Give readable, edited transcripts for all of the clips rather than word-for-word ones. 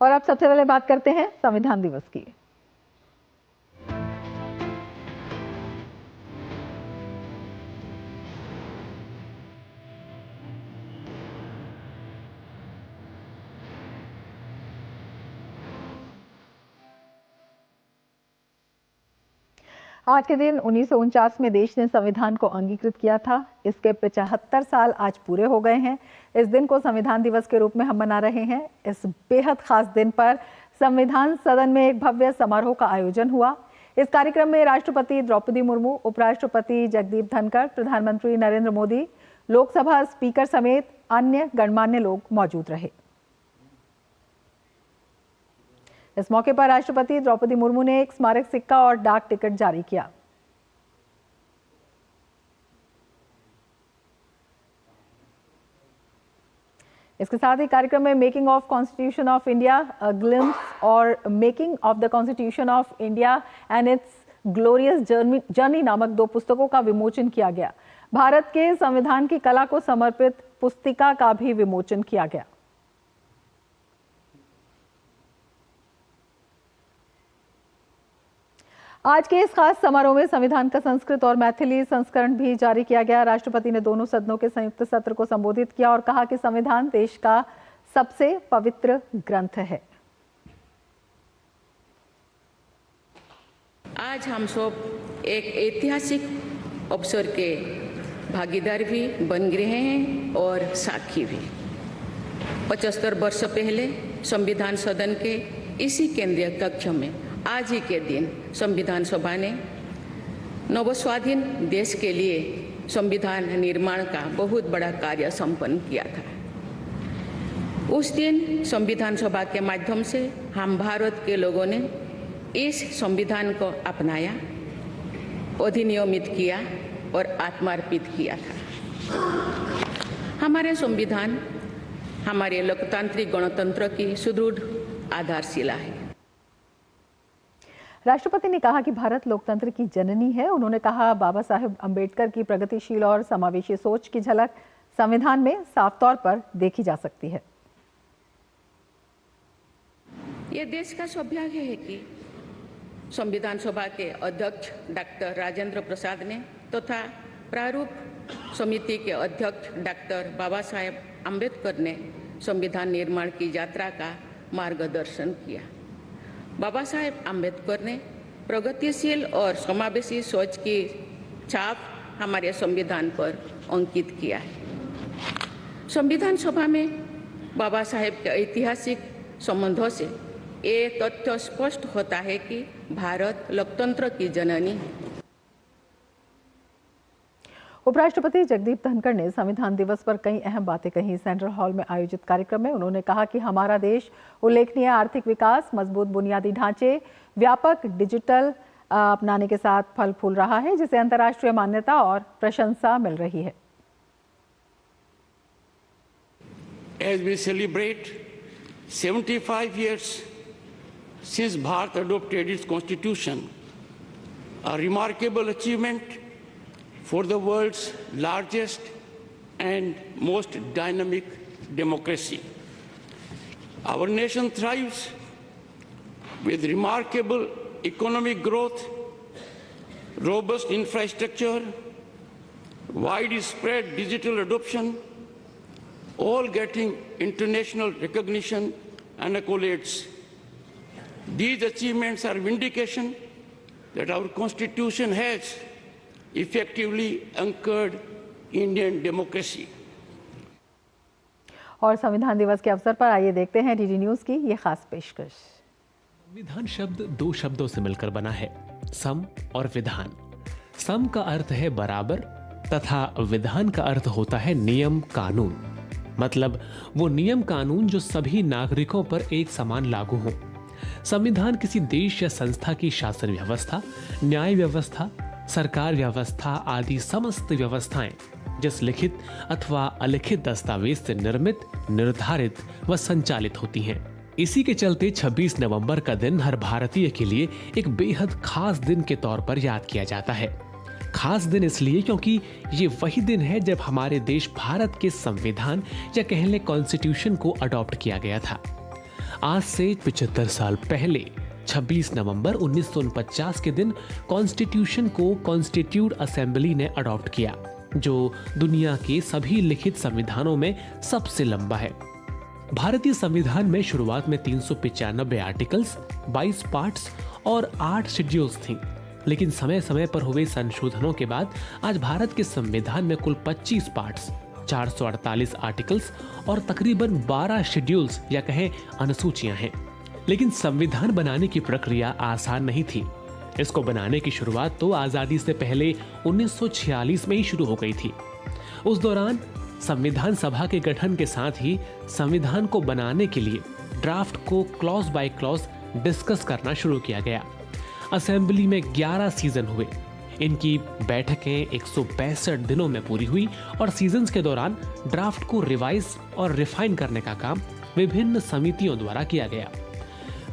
और अब सबसे पहले बात करते हैं संविधान दिवस की। आज के दिन 1949 में देश ने संविधान को अंगीकृत किया था। इसके 75 साल आज पूरे हो गए हैं। इस दिन को संविधान दिवस के रूप में हम मना रहे हैं। इस बेहद खास दिन पर संविधान सदन में एक भव्य समारोह का आयोजन हुआ। इस कार्यक्रम में राष्ट्रपति द्रौपदी मुर्मू, उपराष्ट्रपति जगदीप धनखड़, प्रधानमंत्री नरेंद्र मोदी, लोकसभा स्पीकर समेत अन्य गणमान्य लोग मौजूद रहे। इस मौके पर राष्ट्रपति द्रौपदी मुर्मू ने एक स्मारक सिक्का और डाक टिकट जारी किया। इसके साथ ही कार्यक्रम में making of constitution of India, a glimpse और making of the constitution of India and its glorious journey नामक 2 पुस्तकों का विमोचन किया गया। भारत के संविधान की कला को समर्पित पुस्तिका का भी विमोचन किया गया। आज के इस खास समारोह में संविधान का संस्कृत और मैथिली संस्करण भी जारी किया गया। राष्ट्रपति ने दोनों सदनों के संयुक्त सत्र को संबोधित किया और कहा कि संविधान देश का सबसे पवित्र ग्रंथ है। आज हम सब एक ऐतिहासिक अवसर के भागीदार भी बन गए हैं और साक्षी भी। 75 वर्ष पहले संविधान सदन के इसी केंद्रीय कक्ष में आज ही के दिन संविधान सभा ने नवस्वाधीन देश के लिए संविधान निर्माण का बहुत बड़ा कार्य संपन्न किया था। उस दिन संविधान सभा के माध्यम से हम भारत के लोगों ने इस संविधान को अपनाया, अधिनियमित किया और आत्मार्पित किया था। हमारे संविधान हमारे लोकतांत्रिक गणतंत्र की सुदृढ़ आधारशिला है। राष्ट्रपति ने कहा कि भारत लोकतंत्र की जननी है। उन्होंने कहा बाबा साहेब अम्बेडकर की प्रगतिशील और समावेशी सोच की झलक संविधान में साफ तौर पर देखी जा सकती है। ये देश का सौभाग्य है कि संविधान सभा के अध्यक्ष डॉक्टर राजेंद्र प्रसाद ने तथा प्रारूप समिति के अध्यक्ष डॉक्टर बाबा साहेब अम्बेडकर ने संविधान निर्माण की यात्रा का मार्गदर्शन किया। बाबा साहेब अम्बेडकर ने प्रगतिशील और समावेशी सोच की छाप हमारे संविधान पर अंकित किया है। संविधान सभा में बाबा साहेब के ऐतिहासिक संबंधों से ये तथ्य स्पष्ट होता है कि भारत लोकतंत्र की जननी है। उपराष्ट्रपति जगदीप धनखड़ ने संविधान दिवस पर कई अहम बातें कही। सेंट्रल हॉल में आयोजित कार्यक्रम में उन्होंने कहा कि हमारा देश उल्लेखनीय आर्थिक विकास, मजबूत बुनियादी ढांचे, व्यापक डिजिटल अपनाने के साथ फल फूल रहा है, जिसे अंतर्राष्ट्रीय मान्यता और प्रशंसा मिल रही है। As we celebrate 75 years since Bharat adopted its constitution, a remarkable achievement for the world's largest and most dynamic democracy. Our nation thrives with remarkable economic growth, robust infrastructure, widespread digital adoption, all getting international recognition and accolades. These achievements are vindication that our Constitution has effectively anchored Indian democracy. और संविधान दिवस के अवसर पर आइए देखते हैं DD news की ये खास पेशकश। संविधान शब्द 2 शब्दों से मिलकर बना है, सम और विधान। सम का अर्थ है बराबर तथा विधान का अर्थ होता है नियम कानून। मतलब वो नियम कानून जो सभी नागरिकों पर एक समान लागू हो। संविधान किसी देश या संस्था की शासन व्यवस्था, न्याय व्यवस्था, सरकार व्यवस्था आदि समस्त व्यवस्थाएं जिस लिखित अथवा अलिखित दस्तावेज से निर्मित, निर्धारित व संचालित होती हैं। इसी के चलते 26 नवंबर का दिन हर भारतीय के लिए एक बेहद खास दिन के तौर पर याद किया जाता है। खास दिन इसलिए क्योंकि ये वही दिन है जब हमारे देश भारत के संविधान या कह लें कॉन्स्टिट्यूशन को अडॉप्ट किया गया था। आज से 75 साल पहले 26 नवंबर 1949 के दिन कॉन्स्टिट्यूशन को कॉन्स्टिट्यूट असेंबली ने अडॉप्ट किया, जो दुनिया के सभी लिखित संविधानों में सबसे लंबा है। भारतीय संविधान में शुरुआत में 395 आर्टिकल्स, 22 पार्ट्स और 8 शेड्यूल्स थीं, लेकिन समय समय पर हुए संशोधनों के बाद आज भारत के संविधान में कुल 25 पार्ट्स, 448 आर्टिकल्स और तकरीबन 12 शेड्यूल्स या कहें अनुसूचियां हैं। लेकिन संविधान बनाने की प्रक्रिया आसान नहीं थी। इसको बनाने की शुरुआत तो आजादी से पहले 1946 में ही शुरू हो गई थी। उस दौरान संविधान सभा के गठन के साथ ही संविधान को बनाने के लिए ड्राफ्ट को क्लॉज बाय क्लॉज डिस्कस करना शुरू किया गया। असेंबली में 11 सीजन हुए। इनकी बैठकें 162 दिनों में पूरी हुई और सीजन्स के दौरान ड्राफ्ट को रिवाइज और रिफाइन करने का काम विभिन्न समितियों द्वारा किया गया।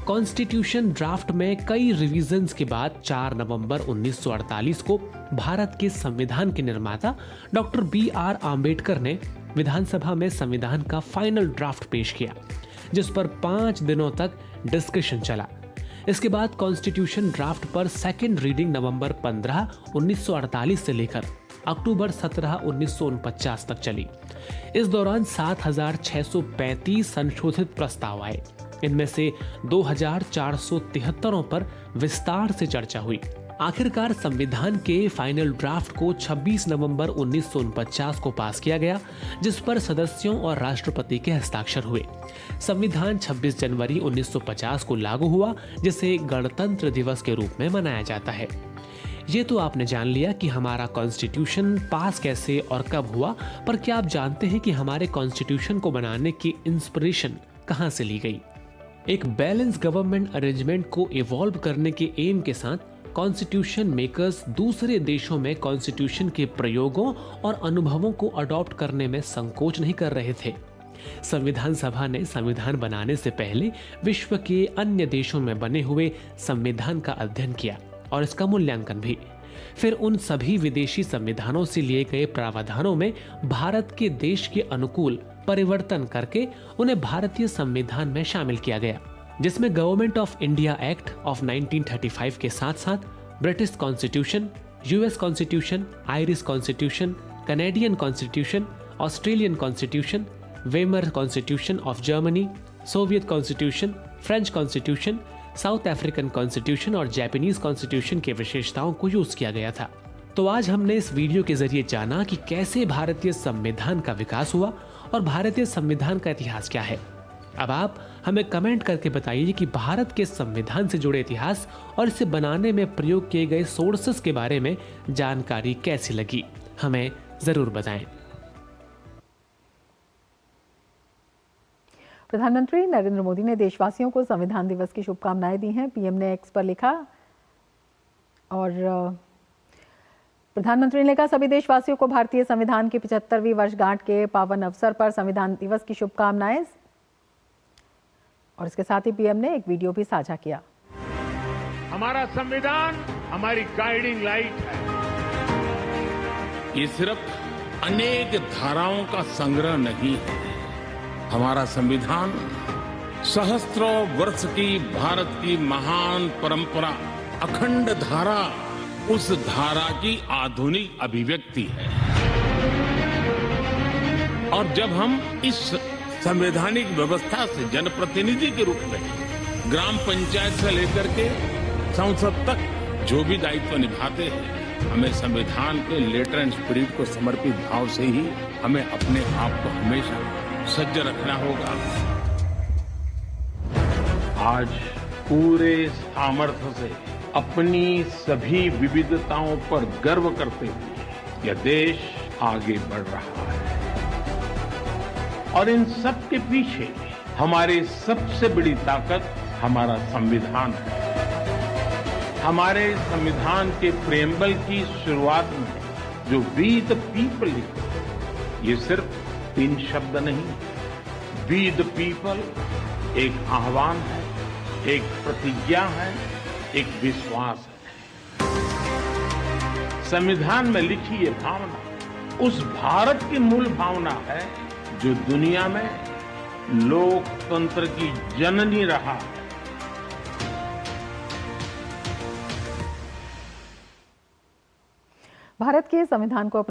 कॉन्स्टिट्यूशन ड्राफ्ट में कई रिवीजन्स के बाद 4 नवंबर 1948 को भारत के संविधान के निर्माता डॉक्टर B.R. आम्बेडकर ने विधानसभा में संविधान का फाइनल ड्राफ्ट पेश किया, जिस पर 5 दिनों तक डिस्कशन चला। इसके बाद कॉन्स्टिट्यूशन ड्राफ्ट पर सेकेंड रीडिंग नवंबर 15, 1948 से लेकर अक्टूबर 17, 1949 तक चली। इस दौरान 7,635 संशोधित प्रस्ताव आए। इनमें से 2,473 पर विस्तार से चर्चा हुई। आखिरकार संविधान के फाइनल ड्राफ्ट को 26 नवंबर 1949 को पास किया गया, जिस पर सदस्यों और राष्ट्रपति के हस्ताक्षर हुए। संविधान 26 जनवरी 1950 को लागू हुआ, जिसे गणतंत्र दिवस के रूप में मनाया जाता है। ये तो आपने जान लिया कि हमारा कॉन्स्टिट्यूशन पास कैसे और कब हुआ, पर क्या आप जानते हैं कि हमारे कॉन्स्टिट्यूशन को बनाने की इंस्पिरेशन कहां से ली गई? एक बैलेंस गवर्नमेंट अरेंजमेंट को इवॉल्व करने के एम के साथ कॉन्स्टिट्यूशन मेकर्स दूसरे देशों में कॉन्स्टिट्यूशन के प्रयोगों और अनुभवों को अडॉप्ट करने में संकोच नहीं कर रहे थे। संविधान सभा ने संविधान बनाने से पहले विश्व के अन्य देशों में बने हुए संविधान का अध्ययन किया और इसका मूल्यांकन भी। फिर उन सभी विदेशी संविधानों से लिए गए प्रावधानों में भारत के देश के अनुकूल परिवर्तन करके उन्हें भारतीय संविधान में शामिल किया गया, जिसमें government of India act of 1935 के साथ साथ British constitution, US constitution, Irish constitution, Canadian constitution, Australian constitution, Weimar constitution of Germany, Soviet constitution, French constitution, south African constitution और जापानीज कॉन्स्टिट्यूशन के विशेषताओं को यूज किया गया था। तो आज हमने इस वीडियो के जरिए जाना कि कैसे भारतीय संविधान का विकास हुआ और भारतीय संविधान का इतिहास क्या है। अब आप हमें कमेंट करके बताइए कि भारत के संविधान से जुड़े इतिहास और इसे बनाने में प्रयोग किए गए सोर्सेस के बारे में जानकारी कैसी लगी, हमें जरूर बताएं। प्रधानमंत्री नरेंद्र मोदी ने देशवासियों को संविधान दिवस की शुभकामनाएं दी हैं। पीएम ने एक्स पर लिखा और प्रधानमंत्री ने कहा, सभी देशवासियों को भारतीय संविधान की 75वीं वर्षगांठ के पावन अवसर पर संविधान दिवस की शुभकामनाएं। और इसके साथ ही पीएम ने एक वीडियो भी साझा किया। हमारा संविधान हमारी गाइडिंग लाइट है। ये सिर्फ अनेक धाराओं का संग्रह नहीं है। हमारा संविधान सहस्त्रों वर्ष की भारत की महान परंपरा, अखंड धारा, उस धारा की आधुनिक अभिव्यक्ति है। और जब हम इस संवैधानिक व्यवस्था से जनप्रतिनिधि के रूप में ग्राम पंचायत से लेकर के संसद तक जो भी दायित्व निभाते हैं, हमें संविधान के लेटर एंड स्पिरिट को समर्पित भाव से ही हमें अपने आप को हमेशा सज्ज रखना होगा। आज पूरे सामर्थ्य से अपनी सभी विविधताओं पर गर्व करते हुए यह देश आगे बढ़ रहा है और इन सब के पीछे हमारी सबसे बड़ी ताकत हमारा संविधान है। हमारे संविधान के प्रेम्बल की शुरुआत में जो वी द पीपल लिखा, ये सिर्फ 3 शब्द नहीं, वी द पीपल एक आह्वान है, एक प्रतिज्ञा है, एक विश्वास है। संविधान में लिखी ये भावना उस भारत की मूल भावना है जो दुनिया में लोकतंत्र की जननी रहा है। भारत के संविधान को